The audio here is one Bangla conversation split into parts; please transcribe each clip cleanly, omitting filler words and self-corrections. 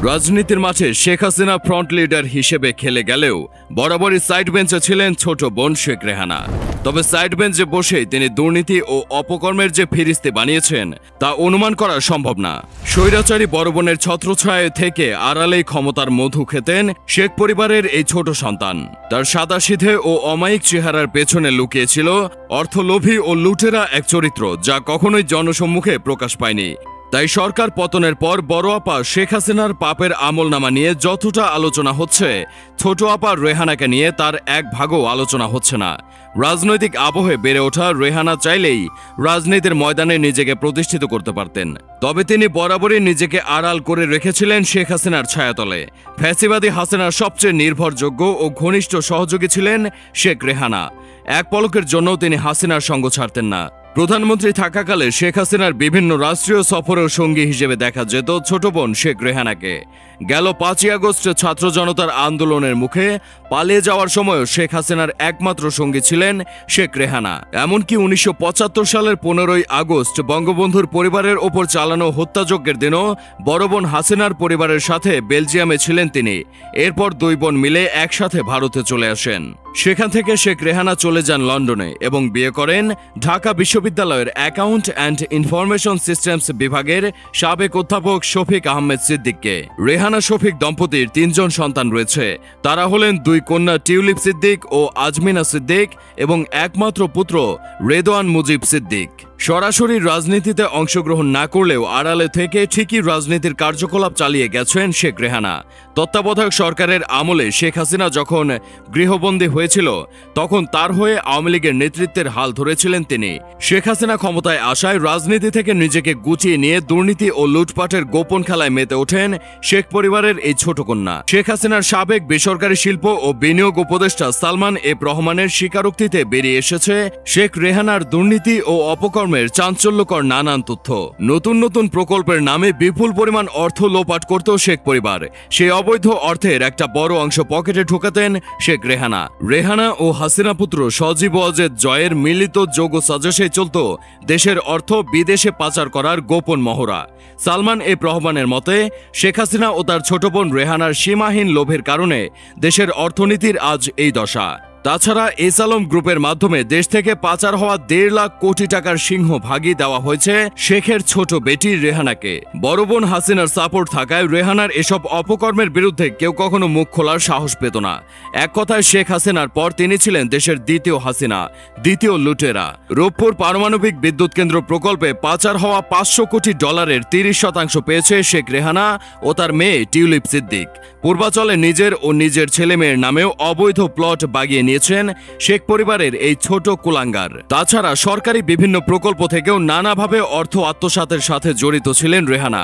রাজনীতির মাঠে শেখ হাসিনা ফ্রন্ট লিডার হিসেবে খেলে গেলেও বরাবরই সাইড বেঞ্চে ছিলেন ছোট বোন শেখ রেহানা। তবে সাইড বেঞ্চে বসেই তিনি দুর্নীতি ও অপকর্মের যে ফিরিস্তি বানিয়েছেন তা অনুমান করা সম্ভব না। স্বৈরাচারী বড় বোনের ছত্রছায়া থেকে আড়ালেই ক্ষমতার মধু খেতেন শেখ পরিবারের এই ছোট সন্তান। তার সাদাসিধে ও অমায়িক চেহারার পেছনে লুকিয়েছিল অর্থলোভী ও লুটেরা এক চরিত্র, যা কখনোই জনসম্মুখে প্রকাশ পায়নি। তাই সরকার পতনের পর বড় আপা শেখ হাসিনার পাপের আমলনামা নিয়ে যতটা আলোচনা হচ্ছে, ছোট আপা রেহানাকে নিয়ে তার এক ভাগও আলোচনা হচ্ছে না। রাজনৈতিক আবহে বেড়ে ওঠা রেহানা চাইলেই রাজনীতির ময়দানে নিজেকে প্রতিষ্ঠিত করতে পারতেন। তবে তিনি বরাবরই নিজেকে আড়াল করে রেখেছিলেন শেখ হাসিনার ছায়াতলে। ফ্যাসিবাদী হাসিনার সবচেয়ে নির্ভরযোগ্য ও ঘনিষ্ঠ সহযোগী ছিলেন শেখ রেহানা। এক পলকের জন্য তিনি হাসিনার সঙ্গ ছাড়তেন না। প্রধানমন্ত্রী থাকাকালে শেখ হাসিনার বিভিন্ন রাষ্ট্রীয় সফরের সঙ্গী হিসেবে দেখা যেত ছোট বোন শেখ রেহানাকে। গেল 5ই আগস্ট ছাত্র জনতার আন্দোলনের মুখে পালিয়ে যাওয়ার সময়ও শেখ হাসিনার একমাত্র সঙ্গী ছিলেন শেখ রেহানা। এমনকি 1975 সালের 15ই আগস্ট বঙ্গবন্ধুর পরিবারের ওপর চালানো হত্যাযজ্ঞের দিনও বড় বোন হাসিনার পরিবারের সাথে বেলজিয়ামে ছিলেন তিনি। এরপর দুই বোন মিলে একসাথে ভারতে চলে আসেন। সেখান থেকে শেখ রেহানা চলে যান লন্ডনে এবং বিয়ে করেন ঢাকা বিশ্ববিদ্যালয়ের অ্যাকাউন্ট অ্যান্ড ইনফরমেশন সিস্টেমস বিভাগের সাবেক অধ্যাপক শফিক আহমেদ সিদ্দিককে। রেহানা শফিক দম্পতির 3 জন সন্তান রয়েছে। তারা হলেন 2 কন্যা টিউলিপ সিদ্দিক ও আজমিনা সিদ্দিক এবং একমাত্র পুত্র রেদওয়ান মুজিব সিদ্দিক। সরাসরি রাজনীতিতে অংশগ্রহণ না করলেও আড়ালে থেকে ঠিকই রাজনীতির কার্যকলাপ চালিয়ে গেছেন শেখ রেহানা। তত্ত্বাবধায়ক সরকারের আমলে শেখ হাসিনা যখন গৃহবন্দী হয়েছিল, তখন তার হয়ে আওয়ামী লীগের নেতৃত্বের হাল ধরেছিলেন তিনি। শেখ হাসিনা ক্ষমতায় আসায় রাজনীতি থেকে নিজেকে গুটিয়ে নিয়ে দুর্নীতি ও লুটপাটের গোপন খেলায় মেতে ওঠেন শেখ পরিবারের এই ছোট কন্যা। শেখ হাসিনার সাবেক বেসরকারি শিল্প ও বিনিয়োগ উপদেষ্টা সালমান এফ রহমানের স্বীকারোক্তিতে বেরিয়ে এসেছে শেখ রেহানার দুর্নীতি ও অপকর্ম চাঞ্চল্যকর নানান তথ্য। নতুন নতুন প্রকল্পের নামে বিপুল পরিমাণ অর্থ লোপাট করত শেখ পরিবার। সেই অবৈধ অর্থের একটা বড় অংশ পকেটে ঢোকাতেন শেখ রেহানা। রেহানা ও হাসিনা পুত্র সজীব ওয়াজেদ জয়ের মিলিত যোগ সাজেশে চলত দেশের অর্থ বিদেশে পাচার করার গোপন মহড়া। সালমান এফ রহমানের মতে, শেখ হাসিনা ও তার ছোট বোন রেহানার সীমাহীন লোভের কারণে দেশের অর্থনীতির আজ এই দশা। তাছাড়া এস আলম গ্রুপের মাধ্যমে দেশ থেকে পাচার হওয়া 1.5 লাখ কোটি টাকার সিংহভাগই দেওয়া হয়েছে শেখের ছোট বেটি রেহানাকে। বড় বোন হাসিনার সাপোর্ট থাকায় রেহানার এসব অপকর্মের বিরুদ্ধে কেউ কখনো মুখ খোলার সাহস পেত না। এক কথায় শেখ হাসিনার পর তিনি ছিলেন দেশের দ্বিতীয় হাসিনা, দ্বিতীয় লুটেরা। রূপপুর পারমাণবিক বিদ্যুৎ কেন্দ্র প্রকল্পে পাচার হওয়া $500 কোটি 30% পেয়েছে শেখ রেহানা ও তার মেয়ে টিউলিপ সিদ্দিক। পূর্বাচলে নিজের ও নিজের ছেলে মেয়ের নামেও অবৈধ প্লট বাগিয়ে নিয়েছেন শেখ পরিবারের এই ছোট কুলাঙ্গার। তাছাড়া সরকারি বিভিন্ন প্রকল্প থেকেও নানাভাবে অর্থ আত্মসাতের সাথে জড়িত ছিলেন রেহানা।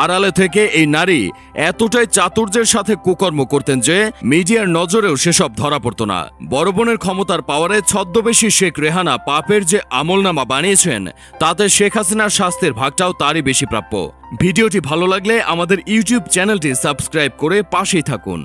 আড়ালে থেকে এই নারী এতটাই চাতুর্যের সাথে কুকর্ম করতেন যে মিডিয়ার নজরেও সেসব ধরা পড়ত না। বড় বোনের ক্ষমতার পাওয়ারে ছদ্মবেশী শেখ রেহানা পাপের যে আমলনামা বানিয়েছেন, তাতে শেখ হাসিনার শাস্তির ভাগটাও তারই বেশি প্রাপ্য। ভিডিওটি ভালো লাগলে আমাদের ইউটিউব চ্যানেলটি সাবস্ক্রাইব করে পাশেই থাকুন।